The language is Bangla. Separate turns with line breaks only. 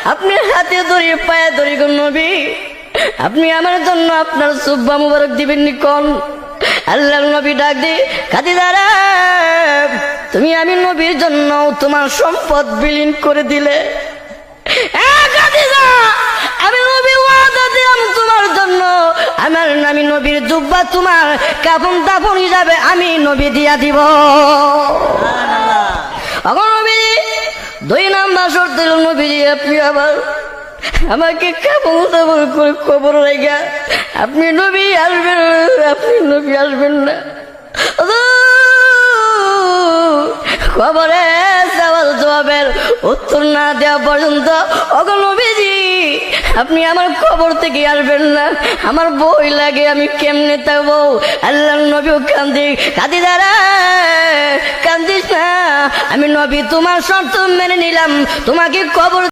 আপনি হাতে ধরি পায়ে ধরি গো নবী, আপনি আমার জন্য আপনার সুব্বা মুবারক দিবেন নি কোন? আল্লাহর নবী ডাক দি খাদিজা রে, তুমি আমি নবীর জন্য তোমার সম্পদ বিলীন করে দিলে। খাদিজা, আমি নবী ওয়াদা দিলাম তোমার জন্য আমার নামি নবীর জুব্বা তোমার কাফন দাফন হিসাবে আমি নবী দিয়া দিব। নবী 2 নাম্বার শর্ত দিল নবীজি আপনি আবার আমাকে কাফন দাফন করে কবর রেখা আপনি নবী আসবেন, আপনি নবী আসবেন না। খবরে সওয়াল জবাবের উত্তর না দেওয়া পর্যন্ত ওগো নবীজি আপনি আমার খবর থেকে আসবেন না, আমার বই লাগে, আমি কেমনে থাকবো? আল্লাহর নবীও কান্দি খাদিজা রে কান্দিস না, আমি নবী তোমার শর্ত মেনে নিলাম, তোমাকে কবর